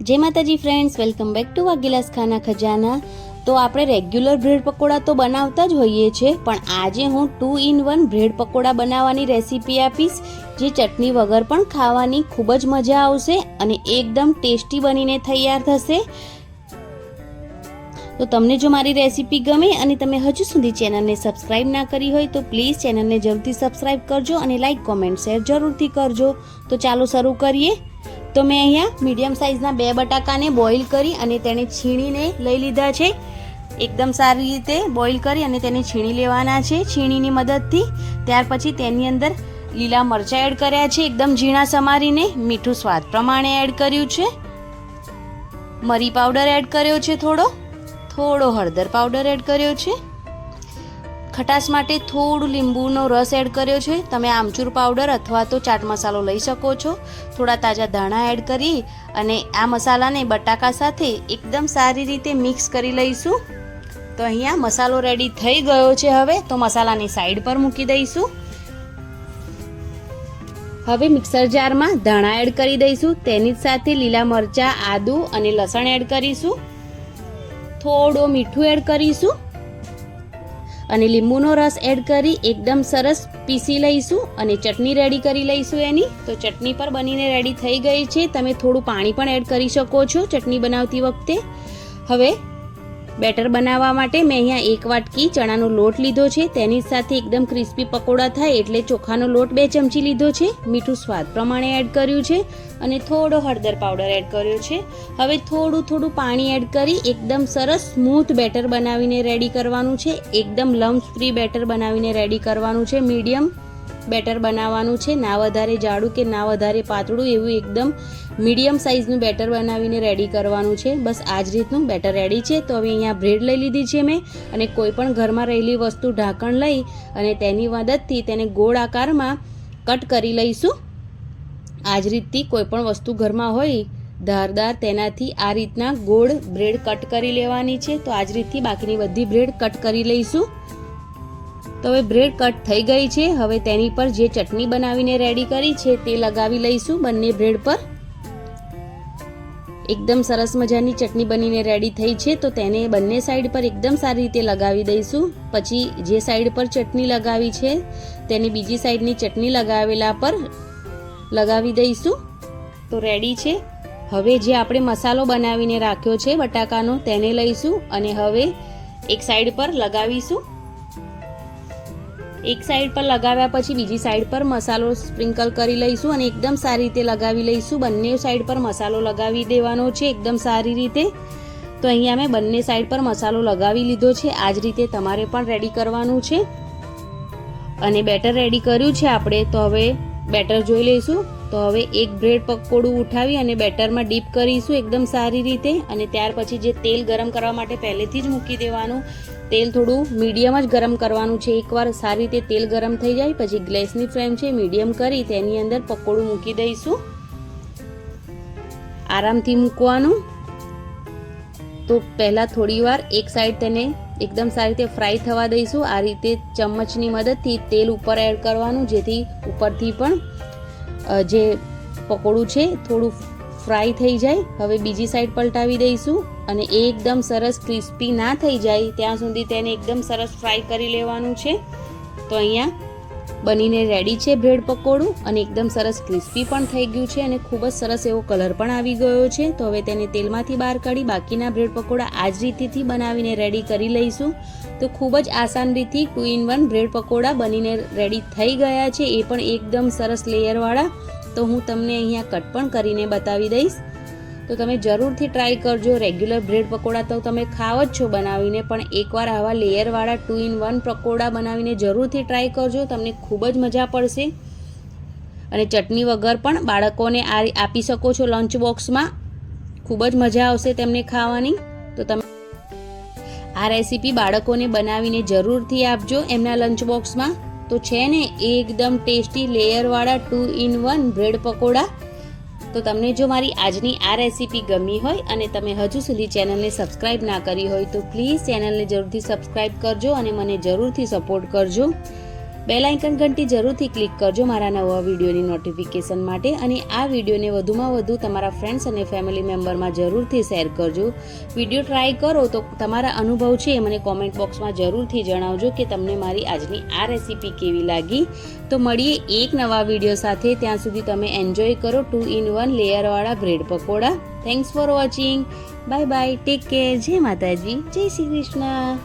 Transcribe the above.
जय माताजी friends, welcome back to वागीलास खाना खजाना। तो આપણે રેગ્યુલર બ્રેડ પકોડા તો બનાવતા જ હોઈએ છીએ, પણ આજે હું 2 in 1 બ્રેડ પકોડા બનાવવાની રેસીપી આપીશ, જે ચટણી વગર પણ ખાવાની ખૂબ જ મજા આવશે અને એકદમ ટેસ્ટી બનીને તૈયાર થશે। તો તમને જો મારી રેસીપી ગમે અને તમે હજુ સુધી ચેનલને સબસ્ક્રાઇબ ના કરી હોય તો પ્લીઝ ચેનલને જલ્દી સબસ્ક્રાઇબ કરજો અને લાઈક કોમેન્ટ શેર જરૂરથી કરજો। તો ચાલો શરૂ કરીએ। तो मैं अहींया मीडियम साइजना 2 बटाकाने बॉइल करी अने तेने छीणीने लई लीधा छे। एकदम सारी रीते बॉइल करी अने तेने छीणी लेवाना छे छीणीनी मददथी। त्यार पछी तेनी अंदर लीला मरचा एड कर्या छे, एकदम झीणा समारीने। मीठुं स्वाद प्रमाणे एड कर्युं छे। मरी पाउडर एड कर्यो छे, थोड़ो हळदर पाउडर एड कर्यो छे। खटास माटे थोड़ું લીંબુનો રસ એડ કર્યો છે। તમે આમચૂર પાવડર અથવા તો ચાટ મસાલો લઈ શકો છો। થોડા તાજા ધાણા એડ કરી અને આ મસાલાને બટાકા સાથે એકદમ સારી રીતે મિક્સ કરી લઈશું। તો અહીંયા મસાલો રેડી થઈ ગયો છે। હવે તો મસાલાની સાઈડ પર મૂકી દઈશું। હવે મિક્સર જારમાં ધાણા એડ કરી દઈશું। તેની સાથે લીલા મરચા, આદુ અને લસણ એડ કરીશું। થોડો મીઠું એડ કરીશું અને લીંબુનો રસ એડ કરી એકદમ સરસ પીસી લઈશું અને ચટણી રેડી કરી લઈશું એની। તો ચટણી પર બનીને રેડી થઈ ગઈ છે। તમે થોડું પાણી પણ એડ કરી શકો છો ચટણી બનાવતી વખતે। હવે બેટર બનાવવા માટે મેં અહીંયા 1 વાટકી ચણાનો લોટ લીધો છે। તેની સાથે એકદમ ક્રિસ્પી પકોડા થાય એટલે ચોખાનો લોટ 2 ચમચી લીધો છે। મીઠું સ્વાદ પ્રમાણે એડ કર્યું છે અને થોડો હળદર પાવડર એડ કર્યો છે। હવે થોડું પાણી એડ કરી એકદમ સરસ સ્મૂથ બેટર બનાવીને રેડી કરવાનું છે। એકદમ લમ્સ ફ્રી બેટર બનાવીને રેડી કરવાનું છે। મીડિયમ બેટર બનાવવાનું છે, ના વધારે જાડું કે ના વધારે પાતળું, એવું એકદમ મીડિયમ સાઇઝનું બેટર બનાવીને રેડી કરવાનું છે। બસ આ જ રીતનું બેટર રેડી છે। તો હવે અહીંયા બ્રેડ લઈ લીધી છે મેં અને કોઈ પણ ઘરમાં રહેલી વસ્તુ ઢાંકણ લઈ અને તેની મદદથી તેને ગોળ આકારમાં કટ કરી લઈશું। આ જ રીતથી કોઈ પણ વસ્તુ ઘરમાં હોય ધારદાર, તેનાથી આ રીતના ગોળ બ્રેડ કટ કરી લેવાની છે। તો આ જ રીતથી બાકીની બધી બ્રેડ કટ કરી લઈશું। તો હવે બ્રેડ કટ થઈ ગઈ છે। હવે તેની પર જે ચટણી બનાવીને રેડી કરી છે તે લગાવી લઈશું બંને બ્રેડ પર। એકદમ સરસ મજાની ચટણી બનીને રેડી થઈ છે। તો તેને બંને સાઈડ પર એકદમ સારી રીતે લગાવી દઈશું। પછી જે સાઈડ પર ચટણી લગાવી છે તેને બીજી સાઈડની ચટણી લગાવેલા પર લગાવી દઈશું। તો રેડી છે। હવે જે આપણે મસાલો બનાવીને રાખ્યો છે બટાકાનો તેને લઈશું અને હવે એક સાઈડ પર લગાવીશું। એક સાઈડ પર લગાવ્યા પછી બીજી સાઈડ પર મસાલો સ્પ્રિંકલ કરી લઈશું અને એકદમ સારી રીતે લગાવી લઈશું। બંને સાઈડ પર મસાલો લગાવી દેવાનો છે એકદમ સારી રીતે। તો અહીંયા મેં બંને સાઈડ પર મસાલો લગાવી લીધો છે। આ જ રીતે તમારે પણ રેડી કરવાનું છે અને બેટર રેડી કર્યું છે આપણે। તો હવે બેટર જોઈ લઈશું। તો હવે એક બ્રેડ પકોડું ઉઠાવી અને બેટરમાં ડીપ કરીશું એકદમ સારી રીતે અને ત્યાર પછી જે તેલ ગરમ કરવા માટે પહેલેથી જ મૂકી દેવાનું। તેલ થોડું મીડિયમ જ ગરમ કરવાનું છે। એકવાર સારી રીતે તેલ ગરમ થઈ જાય પછી ગેસની ફ્લેમ છે મીડિયમ કરી તેની અંદર પકોડું મૂકી દઈશું। આરામથી મૂકવાનું। તો પહેલાં થોડીવાર એક સાઈડ તેને એકદમ સારી રીતે ફ્રાય થવા દઈશું। આ રીતે ચમચની મદદથી તેલ ઉપર એડ કરવાનું, જેથી ઉપરથી પણ જે પકોડું છે થોડું ફ્રાય થઈ જાય। હવે બીજી સાઈડ પલટાવી દઈશું અને એકદમ સરસ ક્રિસ્પી ના થઈ જાય ત્યાં સુધી તેને એકદમ સરસ ફ્રાય કરી લેવાનું છે। તો અહીંયા બનીને રેડી છે બ્રેડ પકોડું અને એકદમ સરસ ક્રિસ્પી પણ થઈ ગયું છે અને ખૂબ જ સરસ એવો કલર પણ આવી ગયો છે। તો હવે તેને તેલમાંથી બહાર કાઢી બાકીના બ્રેડ પકોડા આ જ રીતથી બનાવીને રેડી કરી લઈશું। તો ખૂબ જ આસાન રીતથી 2 in 1 બ્રેડ પકોડા બનીને રેડી થઈ ગયા છે, એ પણ એકદમ સરસ લેયરવાળા। તો હું તમને અહીંયા કટ પણ કરીને બતાવી દઈશ। તો તમે જરૂરથી ટ્રાય કરજો। રેગ્યુલર બ્રેડ પકોડા તો તમે ખાવ જ છો બનાવીને, પણ એકવાર આવા લેયરવાળા 2 in 1 પકોડા બનાવીને જરૂરથી ટ્રાય કરજો, તમને ખૂબ જ મજા પડશે। અને ચટણી વગર પણ બાળકોને આપી શકો છો લંચ બોક્સમાં, ખૂબ જ મજા આવશે તેમને ખાવાની। તો તમે આ રેસીપી બાળકોને બનાવીને જરૂરથી આપજો એમના લંચ બોક્સમાં। તો છે ને એકદમ ટેસ્ટી લેયરવાળા 2 in 1 બ્રેડ પકોડા। તો તમને જો મારી આજની આ રેસીપી ગમી હોય અને તમે હજુ સુધી ચેનલને સબસ્ક્રાઇબ ના કરી હોય તો પ્લીઝ ચેનલને જરૂરથી સબસ્ક્રાઇબ કરજો અને મને જરૂરથી સપોર્ટ કરજો। બેલ આઇકન ઘંટી જરૂરથી ક્લિક કરજો મારા નવા વિડીયોની નોટિફિકેશન માટે અને આ વિડીયોને વધુમાં વધુ તમારા ફ્રેન્ડ્સ અને ફેમિલી મેમ્બરમાં જરૂરથી શેર કરજો. વિડીયો ટ્રાય કરો તો તમારા અનુભવ છે મને કોમેન્ટ બોક્સમાં જરૂરથી જણાવજો કે તમને મારી આજની આ રેસીપી કેવી લાગી. તો મળીએ એક નવા વિડીયો સાથે. ત્યાં સુધી તમે એન્જોય કરો 2-in-1 લેયરવાળા bread pakoda. Thanks for watching. Bye bye. Take care. જય માતાજી. જય શ્રી કૃષ્ણ.